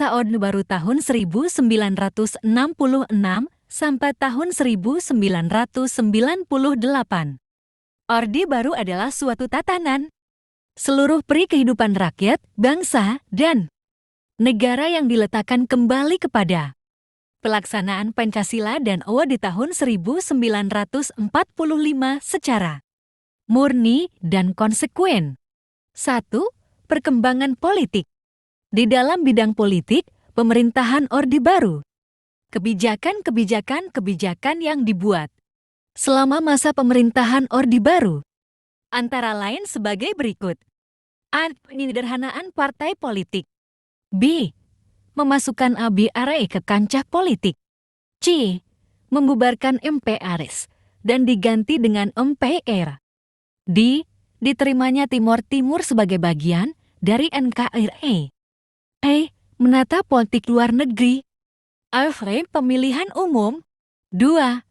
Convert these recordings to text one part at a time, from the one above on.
masa Orde Baru tahun 1966 sampai tahun 1998. Orde Baru adalah suatu tatanan seluruh peri kehidupan rakyat, bangsa, dan negara yang diletakkan kembali kepada pelaksanaan Pancasila dan OA di tahun 1945 secara murni dan konsekuen. 1. Perkembangan politik. Di dalam bidang politik, pemerintahan Orde Baru. Kebijakan yang dibuat selama masa pemerintahan Orde Baru antara lain sebagai berikut. A. Penyederhanaan partai politik. B. Memasukkan ABRE ke kancah politik. C. Membubarkan MPRS dan diganti dengan MPR. D. Diterimanya Timor Timur sebagai bagian dari NKRI. E. Menata politik luar negeri. F. Pemilihan umum. 2.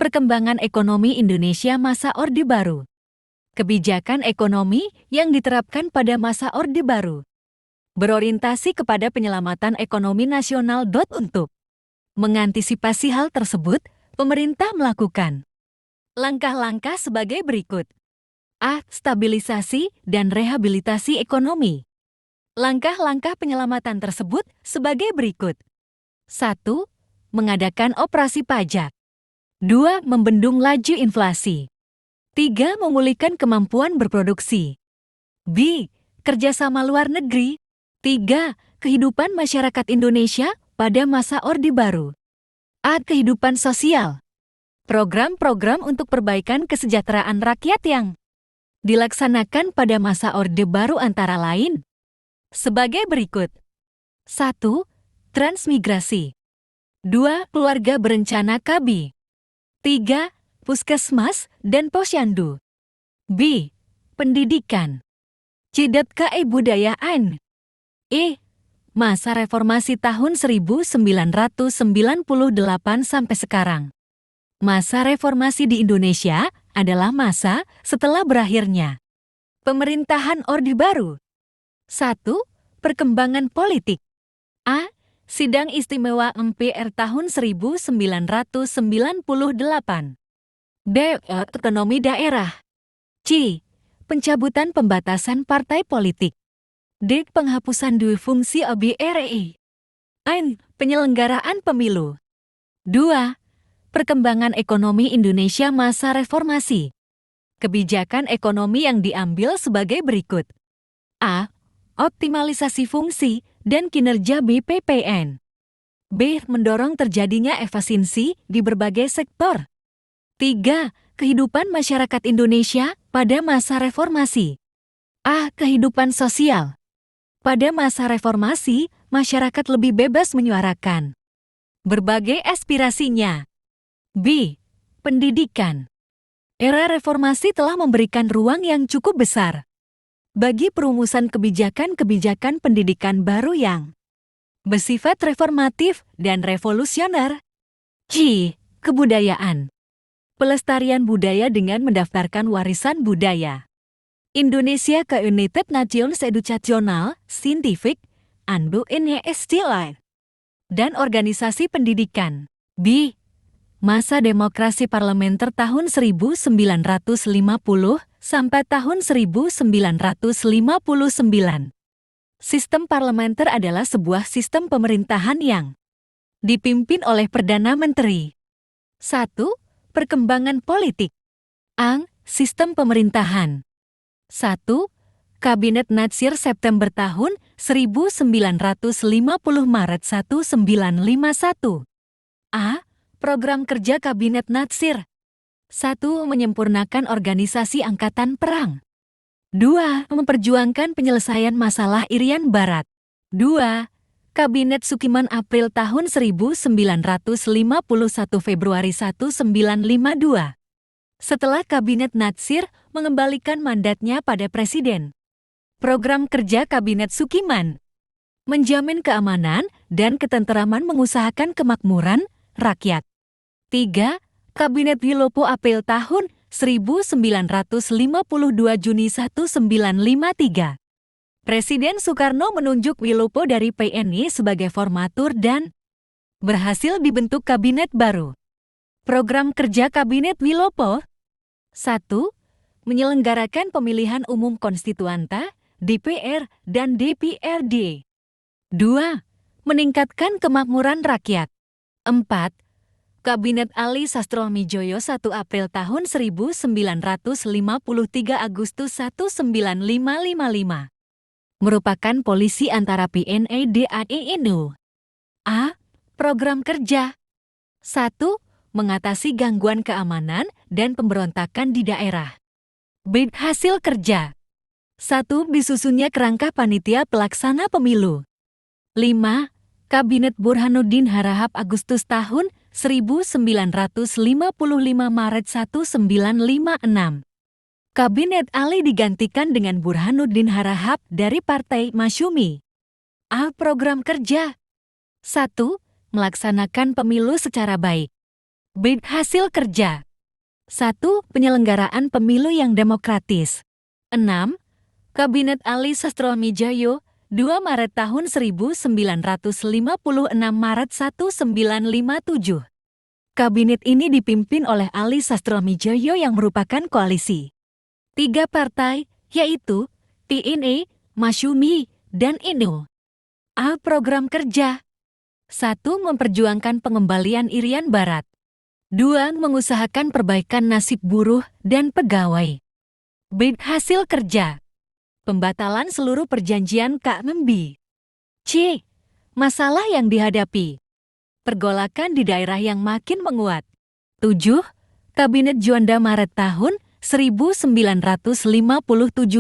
Perkembangan ekonomi Indonesia masa Orde Baru. Kebijakan ekonomi yang diterapkan pada masa Orde Baru berorientasi kepada penyelamatan ekonomi nasional. Untuk mengantisipasi hal tersebut, pemerintah melakukan langkah-langkah sebagai berikut. A. Stabilisasi dan rehabilitasi ekonomi. Langkah-langkah penyelamatan tersebut sebagai berikut. 1. Mengadakan operasi pajak. 2. Membendung laju inflasi. 3. Memulihkan kemampuan berproduksi. B. Kerjasama luar negeri. 3. Kehidupan masyarakat Indonesia pada masa Orde Baru. A. Kehidupan sosial. Program-program untuk perbaikan kesejahteraan rakyat yang dilaksanakan pada masa Orde Baru antara lain sebagai berikut. 1. Transmigrasi. 2. Keluarga berencana KB. 3. Puskesmas dan posyandu. B. Pendidikan. C. Kebudayaan. E. Masa reformasi tahun 1998 sampai sekarang. Masa reformasi di Indonesia adalah masa setelah berakhirnya pemerintahan Orde Baru. 1. Perkembangan politik. A. Sidang Istimewa MPR tahun 1998. B. Otonomi daerah. C. Pencabutan pembatasan partai politik. D. Penghapusan dui fungsi ABRI. N. Penyelenggaraan pemilu. 2. Perkembangan ekonomi Indonesia masa reformasi. Kebijakan ekonomi yang diambil sebagai berikut. A. Optimalisasi fungsi dan kinerja BPPN. B. Mendorong terjadinya efisiensi di berbagai sektor. 3. Kehidupan masyarakat Indonesia pada masa reformasi. A. Kehidupan sosial. Pada masa reformasi, masyarakat lebih bebas menyuarakan berbagai aspirasinya. B. Pendidikan. Era reformasi telah memberikan ruang yang cukup besar bagi perumusan kebijakan-kebijakan pendidikan baru yang bersifat reformatif dan revolusioner. C. Kebudayaan. Pelestarian budaya dengan mendaftarkan warisan budaya Indonesia ke United Nations Educational, Scientific, and UNESDI dan organisasi pendidikan. B. Masa demokrasi parlementer tahun 1950 sampai tahun 1959. Sistem parlementer adalah sebuah sistem pemerintahan yang dipimpin oleh Perdana Menteri. 1. Perkembangan politik. A. Sistem pemerintahan. 1. Kabinet Natsir September tahun 1950 Maret 1951. A. Program kerja Kabinet Natsir. 1. Menyempurnakan organisasi Angkatan Perang. 2. Memperjuangkan penyelesaian masalah Irian Barat. 2. Kabinet Sukiman April tahun 1951 Februari 1952. Setelah Kabinet Natsir mengembalikan mandatnya pada Presiden. Program kerja Kabinet Sukiman menjamin keamanan dan ketenteraman, mengusahakan kemakmuran rakyat. 3. Kabinet Wilopo April tahun 1952 Juni 1953. Presiden Soekarno menunjuk Wilopo dari PNI sebagai formatur dan berhasil dibentuk kabinet baru. Program kerja Kabinet Wilopo: 1. Menyelenggarakan pemilihan umum konstituanta, DPR, dan DPRD. 2. Meningkatkan kemakmuran rakyat. 4. Kabinet Ali Sastroamidjojo 1 April tahun 1953 Agustus 1955 merupakan polisi antara PNI dan INU. A. Program kerja: 1. Mengatasi gangguan keamanan dan pemberontakan di daerah. B. Hasil kerja: 1. Disusunnya kerangka panitia pelaksana pemilu. 5. Kabinet Burhanuddin Harahap Agustus tahun 1955 Maret 1956. Kabinet Ali digantikan dengan Burhanuddin Harahap dari Partai Masyumi. A. Program kerja: 1. Melaksanakan pemilu secara baik. B. Hasil kerja: 1. Penyelenggaraan pemilu yang demokratis. 6. Kabinet Ali Sastroamidjojo 2 Maret tahun 1956 Maret 1957. Kabinet ini dipimpin oleh Ali Sastroamidjojo yang merupakan koalisi 3 partai, yaitu PNI, Masyumi, dan INU. A. Program kerja: 1. Memperjuangkan pengembalian Irian Barat. 2. Mengusahakan perbaikan nasib buruh dan pegawai. B. Hasil kerja: pembatalan seluruh perjanjian KMB. C. Masalah yang dihadapi: pergolakan di daerah yang makin menguat. 7. Kabinet Juanda Maret tahun 1957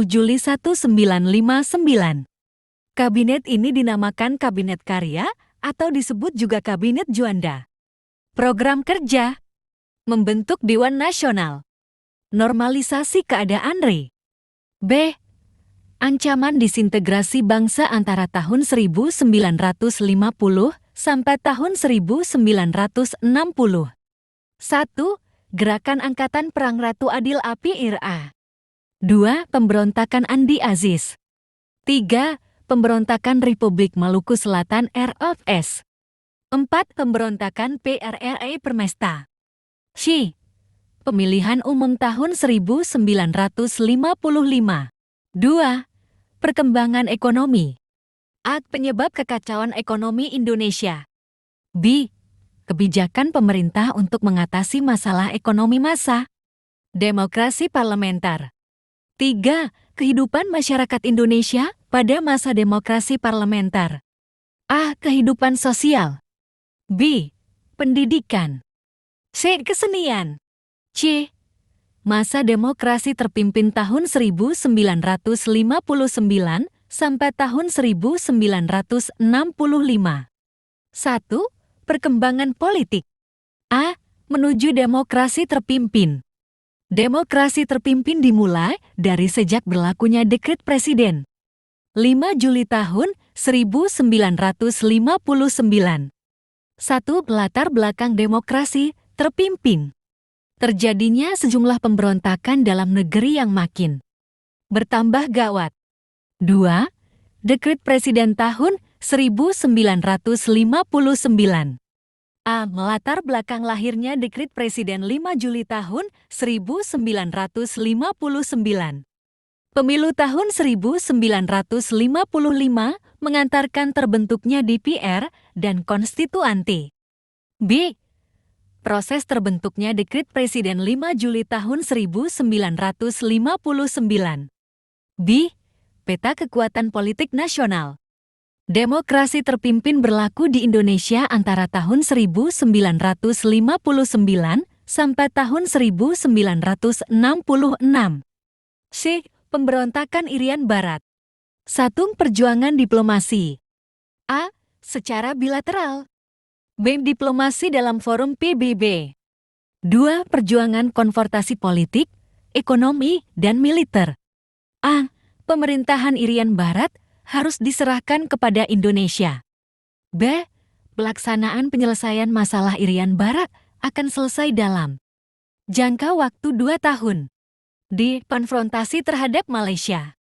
Juli 1959. Kabinet ini dinamakan Kabinet Karya atau disebut juga Kabinet Juanda. Program kerja: membentuk Dewan Nasional. Normalisasi keadaan RI. B. Ancaman disintegrasi bangsa antara tahun 1950 sampai tahun 1960. 1. Gerakan Angkatan Perang Ratu Adil Api IRA. 2. Pemberontakan Andi Aziz. 3. Pemberontakan Republik Maluku Selatan RFS. 4. Pemberontakan PRRI Permesta. C. Pemilihan umum tahun 1955. 2. Perkembangan ekonomi. A. Penyebab kekacauan ekonomi Indonesia. B. Kebijakan pemerintah untuk mengatasi masalah ekonomi massa. Demokrasi parlementer. 3. Kehidupan masyarakat Indonesia pada masa demokrasi parlementer. A. Kehidupan sosial. B. Pendidikan. C. Kesenian. C. Masa demokrasi terpimpin tahun 1959 sampai tahun 1965. 1. Perkembangan politik. A. Menuju demokrasi terpimpin. Demokrasi terpimpin dimulai dari sejak berlakunya Dekret Presiden 5 Juli tahun 1959. 1. Latar belakang demokrasi terpimpin: terjadinya sejumlah pemberontakan dalam negeri yang makin bertambah gawat. 2. Dekret Presiden tahun 1959. A. Melatar belakang lahirnya Dekret Presiden 5 Juli tahun 1959. Pemilu tahun 1955 mengantarkan terbentuknya DPR dan konstituante. B. Proses terbentuknya Dekret Presiden 5 Juli tahun 1959. B. Peta kekuatan politik nasional. Demokrasi terpimpin berlaku di Indonesia antara tahun 1959 sampai tahun 1966. C. Pemberontakan Irian Barat. 1. Perjuangan diplomasi. A. Secara bilateral. B. Diplomasi dalam forum PBB. 2. Perjuangan konfrontasi politik, ekonomi, dan militer. A. Pemerintahan Irian Barat harus diserahkan kepada Indonesia. B. Pelaksanaan penyelesaian masalah Irian Barat akan selesai dalam jangka waktu 2 tahun. D. Konfrontasi terhadap Malaysia.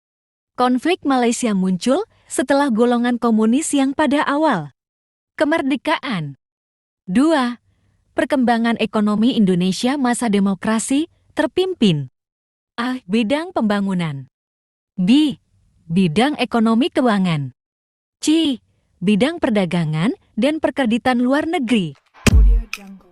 Konflik Malaysia muncul setelah golongan komunis yang pada awal. Kemerdekaan. 2. Perkembangan ekonomi Indonesia masa demokrasi terpimpin. A. Bidang pembangunan. B. Bidang ekonomi keuangan. C. Bidang perdagangan dan perkreditan luar negeri. Audio Jungle.